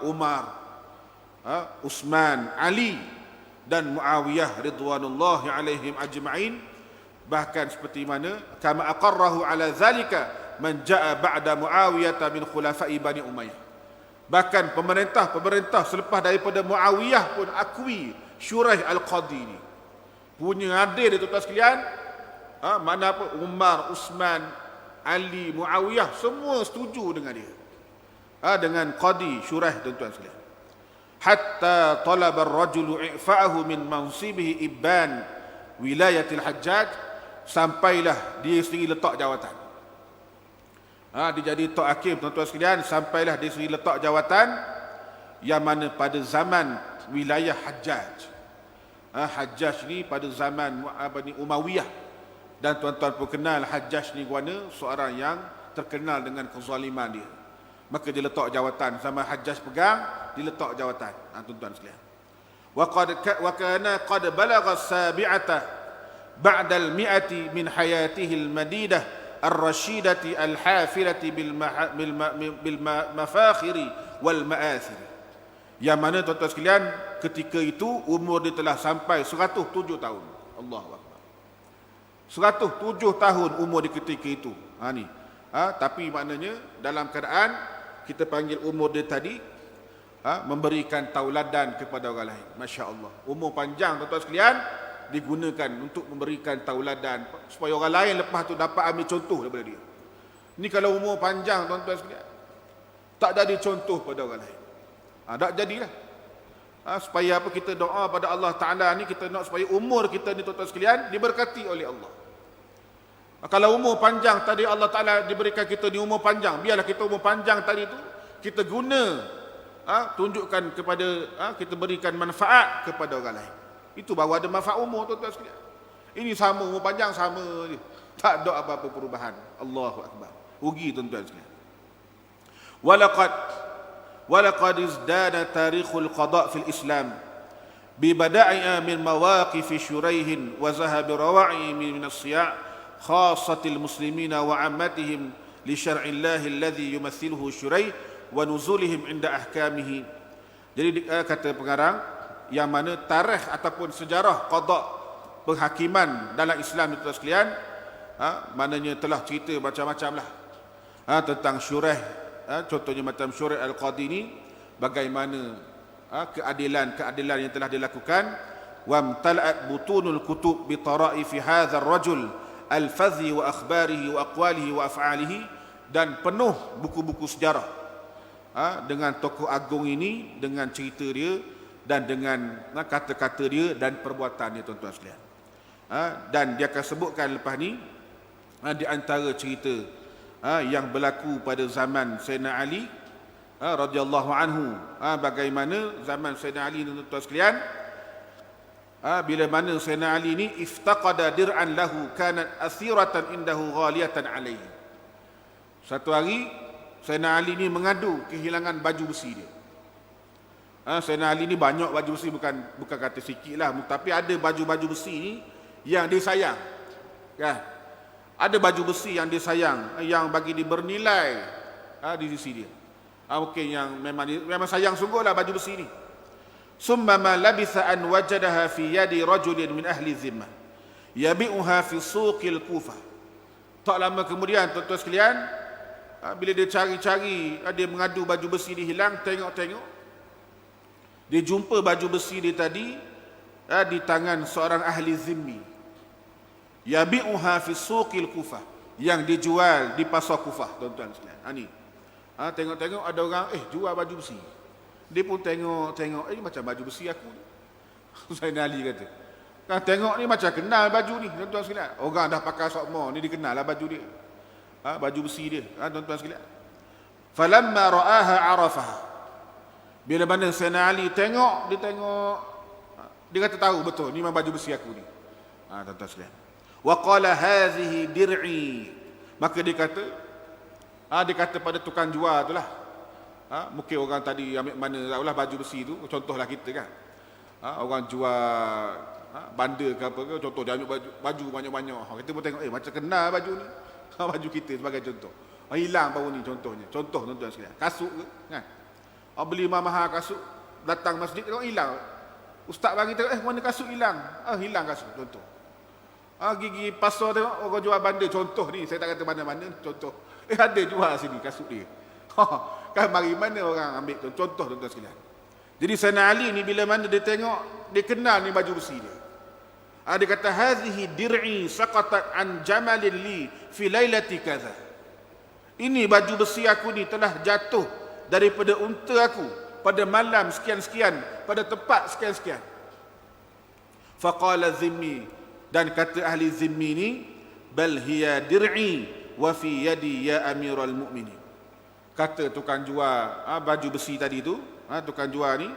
Umar, Uthman, Ali dan Muawiyah ridwanullahi alaihim ajma'in. Bahkan seperti mana kama aqarrahu ala zalika man jaa ba'da Muawiyah min khulafa'i Bani Umayyah. Bahkan pemerintah selepas daripada Muawiyah pun akui syurah al-qadi ni. Punya adil dia, tuan-tuan sekalian. Mana apa, Umar, Uthman, Ali, Muawiyah semua setuju dengan dia. Dengan qadi syurah, tuan-tuan sekalian. Hatta talaba ar-rajulu i'fa'ahu min mansibihi ibban wilayatil Hajjaj, sampailah dia sendiri letak jawatan. Dia jadi tok hakim, tuan-tuan sekalian, sampailah dia sendiri letak jawatan, yang mana pada zaman wilayah Hajjaj. Hajjaj ni pada zaman Umayyah. Dan tuan-tuan pun kenal Hajjaj ni guana seorang yang terkenal dengan kezaliman dia. Maka dia letak jawatan, sama Hajjaj pegang, dia letak jawatan. Tuan-tuan sekalian. Wa kana qad balagha as-sabi'ata ba'da al-mi'ati min hayatihi al-madidah الرشيدة الحافلة بالمفاخر والمآثر. Yang mana tuan-tuan sekalian, ketika itu umur dia telah sampai 107 tahun. Allahu Akbar. 107 tahun umur di ketika itu. Tapi maknanya dalam keadaan kita panggil umur dia tadi memberikan tauladan kepada orang lain. Masya Allah. Umur panjang tuan-tuan sekalian digunakan untuk memberikan tauladan supaya orang lain lepas tu dapat ambil contoh daripada dia. Ni kalau umur panjang tuan-tuan sekalian, tak jadi contoh pada orang lain. Tak jadilah. Supaya apa, kita doa pada Allah Ta'ala ni, kita nak supaya umur kita ni tuan-tuan sekalian diberkati oleh Allah. Kalau umur panjang tadi Allah Ta'ala diberikan kita ni umur panjang, biarlah kita umur panjang tadi tu kita guna, tunjukkan kepada, kita berikan manfaat kepada orang lain. Itu baru ada manfaat umur tuan-tuan sekalian. Ini sama, umur panjang sama je, tak ada apa-apa perubahan. Allahu Akbar. Rugi tuan-tuan sekalian. ولقد ازداد تاريخ القضاء في الإسلام ببدائع من مواقف شريح وذهب رواعي من الصياع خاصة المسلمين وعامتهم لشرع الله الذي يمثله شريح ونزولهم عند أحكامه. Jadi kata pengarang, yang mana tarikh ataupun sejarah qada, penghakiman dalam Islam itu sekalian, maknanya telah cerita macam-macam lah tentang Shuraih. Contohnya macam Shuraih Al-Qadi ni, bagaimana keadilan yang telah dilakukan. Wamtala'at butunul kutub bi taraifi hadzal rajul al-fadhi wa akhbarihi wa aqwalihi wa af'alihi, dan penuh buku-buku sejarah dengan tokoh agung ini, dengan cerita dia dan dengan kata-kata dia dan perbuatan dia tuan-tuan sekalian. Dan dia akan sebutkan lepas ni di antara cerita yang berlaku pada zaman Sayyidina Ali radhiyallahu anhu, bagaimana zaman Sayyidina Ali tuan-tuan sekalian, bila mana Sayyidina Ali ni iftaqada dir'an lahu kanat asiratan indahu ghaliyatan alaihi. Satu hari Sayyidina Ali ni mengadu kehilangan baju besi dia. Sayyidina Ali ni banyak baju besi, bukan kata sikit lah, tapi ada baju-baju besi ni yang dia sayang, kan? Ada baju besi yang dia sayang, yang bagi dia bernilai di sisi dia. Mungkin yang memang sayang sungguh lah baju besi ni. Summa ma labitha an wajadaha fi yadi rajulin min ahli zimmah yabi'uha fi suqil Kufah. Tak lama kemudian tuan-tuan sekalian, bila dia cari-cari, dia mengadu baju besi dia hilang, tengok-tengok dia jumpa baju besi dia tadi di tangan seorang ahli zimmi. Yabi'uha fi suqil Kufah, yang dijual di pasar Kufah tuan-tuan sekalian. Ni tengok-tengok ada orang jual baju besi. Dia pun tengok macam baju besi aku ni. Sayyidina Ali kata, tengok ni macam kenal baju ni tuan-tuan sekalian. Orang dah pakai sokmo ni dikenal lah baju dia, baju besi dia, tuan-tuan sekalian. Falamma ra'aha arafaha, bila mana Sayyidina Ali tengok, dia kata tahu betul ni memang baju besi aku ni, tuan-tuan sekalian. Wa qala hadhihi dir'i, maka dia kata pada tukang jual tu lah, mungkin orang tadi ambil mana tahulah baju besi tu, contohlah kita kan, orang jual bandar ke apa ke, contoh dia ambil baju banyak-banyak, kita pun tengok macam kenal baju ni, baju kita sebagai contoh. Hilang baru ni contohnya, contoh tuan-tuan sekalian, kasut ke kan, beli mahal kasut, datang masjid tengok hilang, ustaz bagi tengok mana kasut hilang, hilang kasut, contoh. Gigi pasar tengok orang jual bandar, contoh ni, saya tak kata mana-mana, contoh. Ada jual sini kasut dia. Kan mari mana orang ambil contoh tuan-tuan sekalian. Jadi Sayyidina Ali ni bila mana dia tengok, dia kenal ni baju besi dia. Dia kata hadhihi dir'i saqatat an jamalin li fi lailati kadza. Ini baju besi aku ni telah jatuh daripada unta aku pada malam sekian-sekian, pada tempat sekian-sekian. Faqala zimmi, dan kata ahli zimmi ni, bal hiya dir'i wa fi yadi ya amiral mu'minin. Kata tukang jual baju besi tadi tu, tukang jual ni,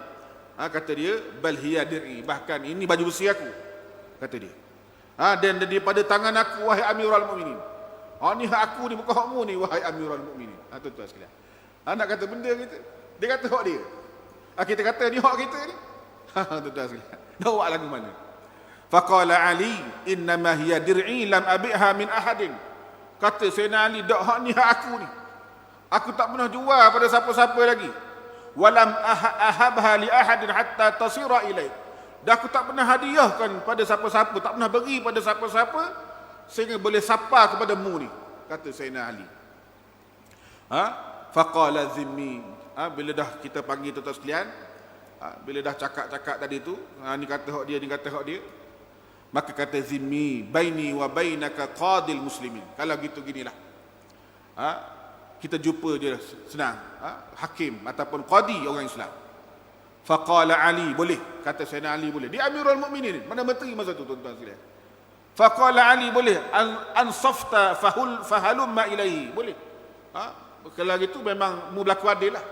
kata dia, bal hiya dir'i, bahkan ini baju besi aku, kata dia. Dan daripada tangan aku, wahai amiral mu'minin. Ni hak aku ni, bukan hakmu ni, wahai amiral mu'minin. Tuan-tuan sekalian, nak kata benda kita, dia kata hak dia. Kita kata ni hak kita ni. Tuan-tuan sekalian, nak buat lagu mana? Faqala Ali, innama hiya dir'i lam abi'ha min ahadin. Kata Sayyidina Ali, dak hak ni hak aku ni, aku tak pernah jual pada siapa-siapa lagi. walam ahabha li ahadin hatta tasira ilaik. Dan aku tak pernah hadiahkan pada siapa-siapa, tak pernah beri pada siapa-siapa sehingga boleh sapa kepadamu ni, kata Sayyidina Ali. Faqala zimmi. Bila dah kita panggil tuan-tuan sekalian, bila dah cakap-cakap tadi tu, ni kata hak dia, ni kata hak dia, maka kata zimmi baini wa bainaka qadil muslimin. Kalau gitu ginilah, kita jumpa dia senang, hakim ataupun qadi orang Islam. Faqala Ali, boleh, kata Sayyidina Ali boleh. Dia Amirul Mukminin, mana menteri masa tu tuan-tuan sekalian. Faqala Ali, boleh, ansafta fahalumma ilaihi, boleh. Kalau gitu memang mu berlaku adil lah.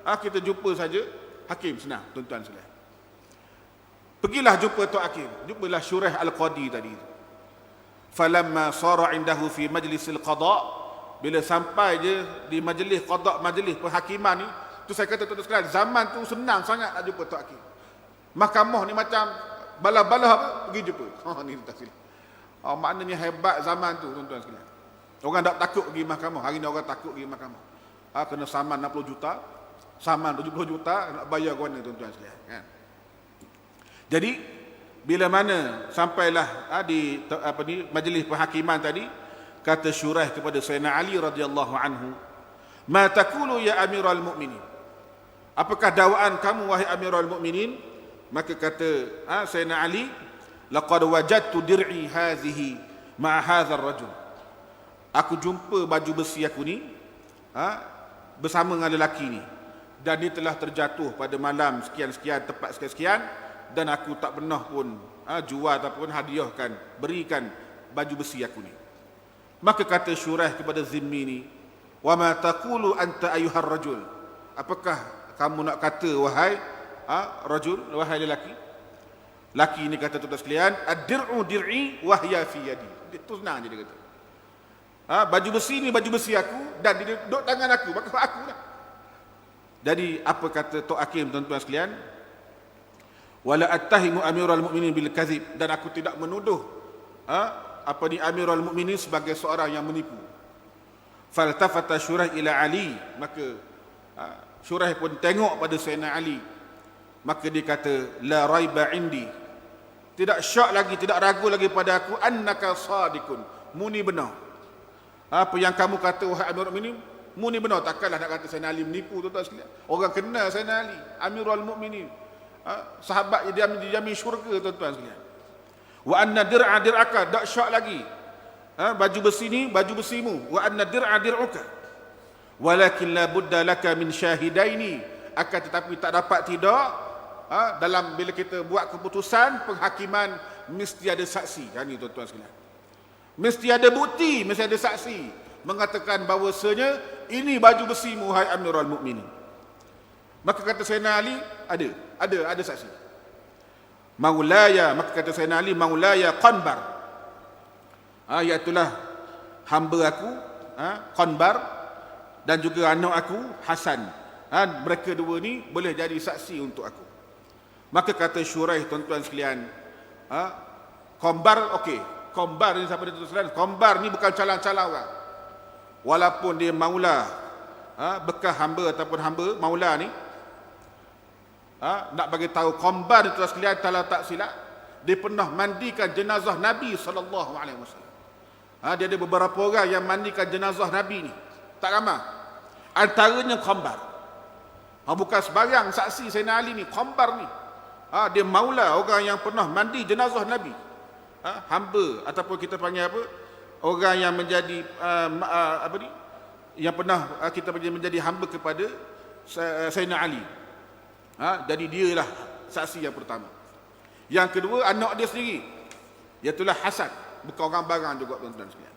Kita jumpa saja hakim, senang tuan-tuan sekalian. Pergilah jumpa Tok Hakim, jumpalah Syuraih Al-Qadi tadi. Falamma sara indahu fi majlisil qada, bila sampai je di majlis qada, majlis penghakiman ni, tu saya kata tuan-tuan sekalian, zaman tu senang sangat nak jumpa Tok Hakim. Mahkamah ni macam bala-bala apa, pergi jumpa. Ni tuan-tuan sekalian. Maknanya hebat zaman tu tuan-tuan sekalian. Orang tak takut pergi mahkamah. Hari ni orang takut pergi mahkamah. Kena saman 60 juta, saman 70 juta, nak bayar ke mana tuan-tuan sekalian, kan? Jadi bila mana sampailah di majlis penghakiman tadi, kata Syuraih kepada Sayyidina Ali radhiyallahu anhu, "Ma taqulu ya Amirul Mukminin?" Apakah dakwaan kamu wahai Amirul Mukminin? Maka kata Sayyidina Ali, "Laqad wajadtu dir'i hadhihi ma'a hadzal rajul." Aku jumpa baju besi aku ni bersama dengan lelaki ni, dan dia telah terjatuh pada malam sekian-sekian, tepat sekian-sekian, dan aku tak pernah pun jual ataupun hadiahkan, berikan baju besi aku ni. Maka kata Syuraih kepada Zimmi ni, "Wa ma taqulu anta ayyuhar rajul?" Apakah kamu nak kata wahai rajul, wahai lelaki? Laki ni kata tuan-tuan sekalian, "Ad-dir'u dir'i wa hiya fi yadi." Itu senang je dia kata. Baju besi ni baju besi aku, dan dia duduk tangan aku, maka aku lah. Jadi apa kata Tok Hakim tuan-tuan sekalian? Wala attahimu Amirul Mukminin bil kadzib, dan aku tidak menuduh Amirul Mukminin sebagai seorang yang menipu. Faltafata Syuraih ila Ali, maka Syuraih pun tengok pada Sayyidina Ali, maka dia kata, "La raiba indi." Tidak syak lagi, tidak ragu lagi pada aku, annaka sadiqun, muni benar. Apa yang kamu kata wahai Amirul Mukminin, muni benar. Takkanlah nak kata Sayyidina Ali menipu tuan-tuan sekalian. Orang kenal Sayyidina Ali, Amirul Mukminin, sahabat yang dijamin syurga tuan-tuan sekalian. Wa anna dir'a dir'aka, tak syak lagi. Baju besi ni baju besimu. Wa anna dir'a dir'uka. Walakin la budda laka min syahidaini, akan tetapi tak dapat tidak dalam bila kita buat keputusan penghakiman mesti ada saksi. Ini tuan-tuan sekalian. Mesti ada bukti, mesti ada saksi mengatakan bahawasanya ini baju besimu hai Amirul Mukminin. Maka kata Sayyidina Ali, ada saksi. Maulaya, maka kata Sayyidina Ali, Maulaya Qanbar, iaitulah hamba aku Qanbar, dan juga anak aku Hasan. Mereka dua ni boleh jadi saksi untuk aku. Maka kata Syuraih tuan-tuan sekalian, Qanbar, okey, Qanbar ni siapa dia tuan-tuan sekalian? Qanbar ni bukan calang-calang orang. Walaupun dia maula, bekas hamba ataupun hamba maula ni, nak bagi tahu Qanbar itu sekalian, kalau tak silap dia pernah mandikan jenazah Nabi sallallahu alaihi wasallam. Dia ada beberapa orang yang mandikan jenazah Nabi ni, tak ramai. Antaranya Qanbar. Bukan sebarang saksi Sayyidina Ali ni, Qanbar ni. Dia maula, orang yang pernah mandi jenazah Nabi. Hamba ataupun kita panggil apa? Orang yang menjadi apa ni? Yang pernah kita menjadi hamba kepada Sayyidina Ali. Jadi dialah saksi yang pertama. Yang kedua, anak dia sendiri, iaitulah Hasan, bukan orang barang juga tuan-tuan sekalian.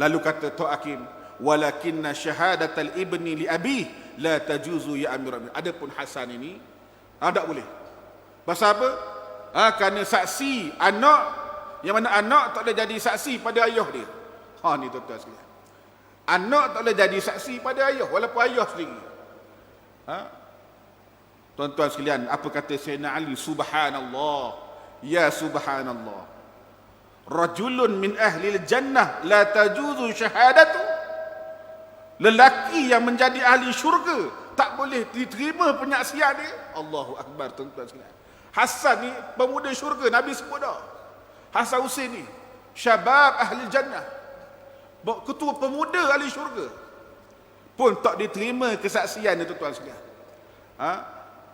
Lalu kata Tok Hakim, walakinna syahadatal ibni li abi la tajuzu ya Amirul Mukminin. Adapun Hasan ini tak boleh. Pasal apa? Kerana saksi anak, yang mana anak tak boleh jadi saksi pada ayah dia. Ni tuan-tuan sekalian. Anak tak boleh jadi saksi pada ayah, walaupun ayah sendiri. Tuan-tuan sekalian, apa kata Sayyidina Ali? Subhanallah, ya subhanallah, rajulun min ahlil jannah la tajuzu syahadatu. Lelaki yang menjadi ahli syurga tak boleh diterima penyaksian dia. Allahu Akbar, tuan-tuan sekalian. Hasan ni pemuda syurga, Nabi sebut dah. Hasan Husain ni syabab ahli jannah, ketua pemuda ahli syurga, pun tak diterima kesaksian dia, tuan-tuan sekalian.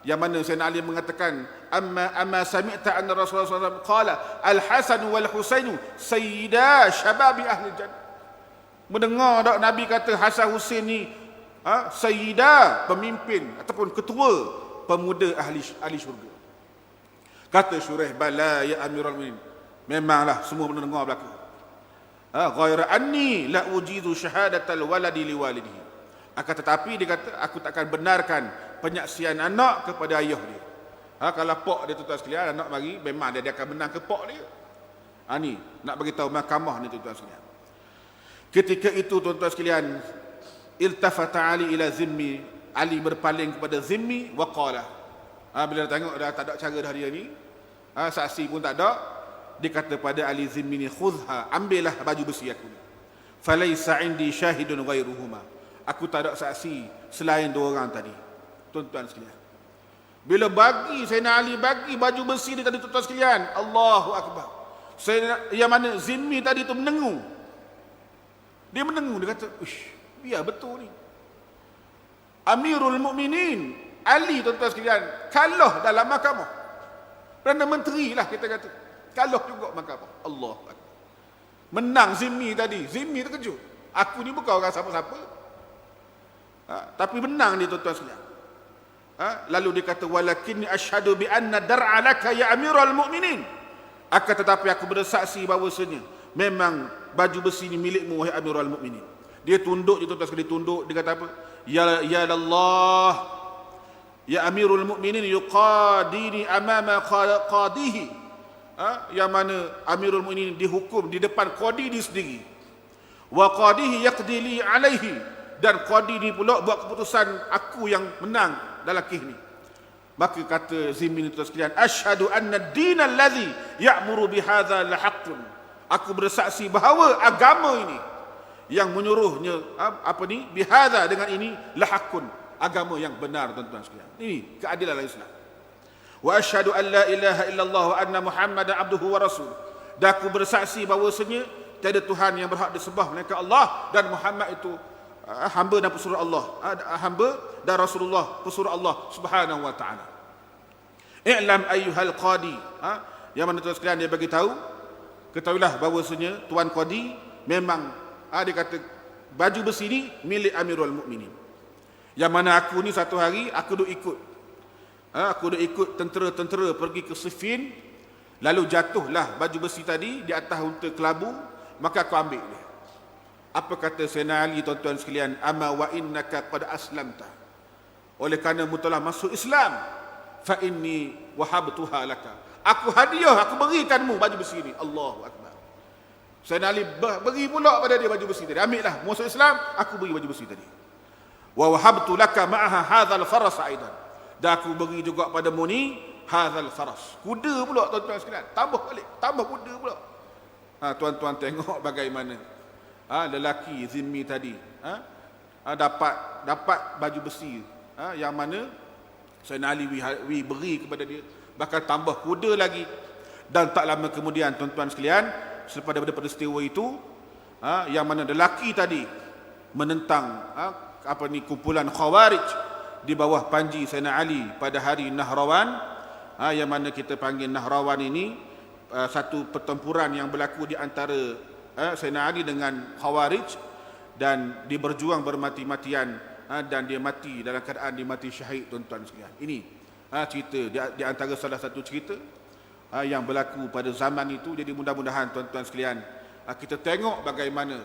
Yang mana Sayyidina Ali mengatakan, amma sami'ta anna Rasulullah SAW qala al-Hasan wal Husainu sayyida syababi ahli jannah. Mendengar tak Nabi kata Hasan Husain ni sayyida, pemimpin ataupun ketua pemuda ahli syurga. Kata Syuraih, bala ya Amirul Mukminin, memanglah semua mendengar belaka. Ghaira anni la ujizu syahadatal waladi liwalidihi. Akan tetapi dia kata, aku takkan benarkan penyaksian anak kepada ayah dia. Kalau pok dia, tuan-tuan sekalian, anak mari, memang dia akan menang ke pok dia. Ni nak bagi tahu mahkamah ni, tuan-tuan sekalian. Ketika itu, tuan-tuan sekalian, iltafata Ali ila Zimmi, Ali berpaling kepada Zimmi wa qala. Bila dia tengok dah tak ada cara dah dia ni, saksi pun tak ada, dia kata pada Ali Zimmi ni, khudhha, ambillah baju besi aku ni. Falaysa indi syahidun ghairuhuma. Aku tak ada saksi selain dua orang tadi. Tuan-tuan sekalian, bila bagi Sayyidina Ali bagi baju besi ni tadi, tuan-tuan sekalian, Allahu Akbar. Yang mana Zimmi tadi tu menengu. Dia menengu, dia kata, uish, biar betul ni. Amirul Mukminin Ali, tuan-tuan sekalian, kalah dalam mahkamah. Perdana Menteri lah kita kata, kalah juga mahkamah. Allah Akbar. Menang Zimmi tadi. Zimmi terkejut. Aku ni bukan orang siapa-siapa. Tapi menang dia, tuan-tuan sekalian. Lalu dia kata, walakinni asyhadu bi anna dar'a laka ya Amirul Mukminin. Akan tetapi aku bersaksi bahawasanya memang baju besi ni milikmu, wahai Amirul Mukminin. Dia tunduk, dia, tuan-tuan sekalian, tunduk. Dia kata apa? Ya Allah, ya Amirul Mukminin yuqadini amama qadihi. Yang mana Amirul Mukminin dihukum di depan qadi dia sendiri. Wa qadihi yaqdi li alaihi, dan qadi ni pula buat keputusan aku yang menang dalam kes ni. Maka kata Zimmi, tuan sekalian, asyhadu anna ad-din alladhi ya'muru bihadza la haqqun. Aku bersaksi bahawa agama ini yang menyuruhnya bihadza, dengan ini, la haqqun, agama yang benar, tuan-tuan sekalian. Ini keadilan Islam. Wa asyhadu an la ilaha illallah wa anna Muhammadan abduhu wa rasul. Dan aku bersaksi bahawasanya tiada Tuhan yang berhak disembah melainkan Allah, dan Muhammad itu hamba dan pesuruh Allah, hamba dan Rasulullah, pesuruh Allah Subhanahu wa taala. I'lam ayyuhal qadi, yang mana, tuan sekalian, dia bagi tahu, ketahuilah bahawasanya tuan qadi memang dia kata baju besi ni milik Amirul Mukminin. Yang mana aku ni satu hari aku duk ikut tentera-tentera pergi ke Siffin, lalu jatuhlah baju besi tadi di atas unta kelabu, maka aku ambil dia. Apa kata Sayyidina Ali, tuan-tuan sekalian? Amma wa innaka qad aslamta. Oleh kerana mu telah masuk Islam, fa inni wahabtuha laka. Aku hadiah, aku berikanmu baju besi ni. Allahu Akbar. Sayyidina Ali beri pula pada dia baju besi tadi. Ambillah, masuk Islam, aku beri baju besi tadi. Wa wahabtu laka ma'aha hadzal faras aidan. Dan aku beri juga padamu ni hadzal faras. Kuda pula, tuan-tuan sekalian. Tambah balik, tambah kuda pula. Tuan-tuan tengok bagaimana lelaki Zimmi tadi dapat baju besi yang mana Sayyidina Ali beri kepada dia, bahkan tambah kuda lagi. Dan tak lama kemudian, tuan-tuan sekalian, selepas daripada peristiwa itu, yang mana lelaki tadi menentang kumpulan Khawarij di bawah panji Sayyidina Ali pada hari Nahrawan, yang mana kita panggil Nahrawan ini satu pertempuran yang berlaku di antara Sayyidina Ali dengan Khawarij, dan dia berjuang bermati-matian, dan dia mati dalam keadaan dia mati syahid, tuan-tuan sekalian. Ini cerita di antara salah satu cerita yang berlaku pada zaman itu. Jadi mudah-mudahan, tuan-tuan sekalian, kita tengok bagaimana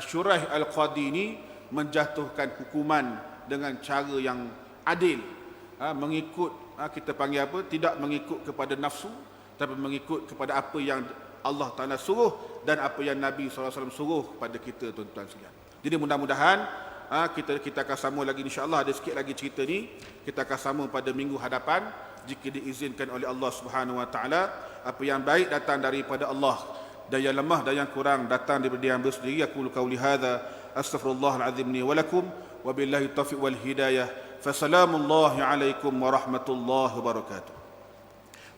Syuraih Al-Qadi ini menjatuhkan hukuman dengan cara yang adil, mengikut kita panggil apa, tidak mengikut kepada nafsu, tapi mengikut kepada apa yang Allah Ta'ala suruh dan apa yang Nabi SAW suruh pada kita, tuan-tuan sekalian. Jadi mudah-mudahan kita akan sambung lagi, insya-Allah ada sikit lagi cerita ni, kita akan sambung pada minggu hadapan jika diizinkan oleh Allah Subhanahu Wa Ta'ala. Apa yang baik datang daripada Allah, dan yang lemah dan yang kurang datang daripada Dia sendiri. Aku qauli hadza astaghfirullahal azim li wa lakum wabillahi taufiq wal hidayah. Fassalamullahi alaikum warahmatullahi wabarakatuh.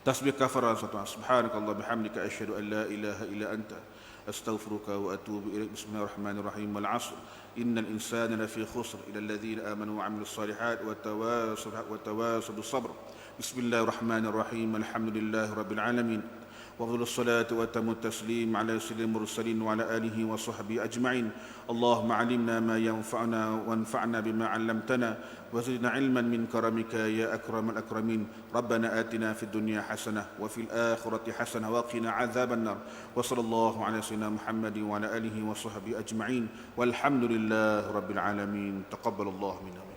Tasbih kafarah subhanakallah bihamdika asyhadu an la ilaha illa anta astaghfiruka wa atubu ilaik. Bismillahirrahmanirrahim. Wal 'asr innal insana lafi khusr illa alladhina amanu wa 'amilus solihat wa tawasaw bis sabr. Bismillahirrahmanirrahim. Alhamdulillahirabbil alamin. وافضل الصلاة واتم التسليم على سيد المرسلين وعلى آله وصحبه أجمعين. اللهم علمنا ما ينفعنا وانفعنا بما علمتنا وزدنا علما من كرمك يا أكرم الأكرمين. ربنا آتنا في الدنيا حسنة وفي الآخرة حسنة وقنا عذاب النار. وصلى الله على سيدنا محمد وعلى آله وصحبه أجمعين والحمد لله رب العالمين. تقبل الله منا.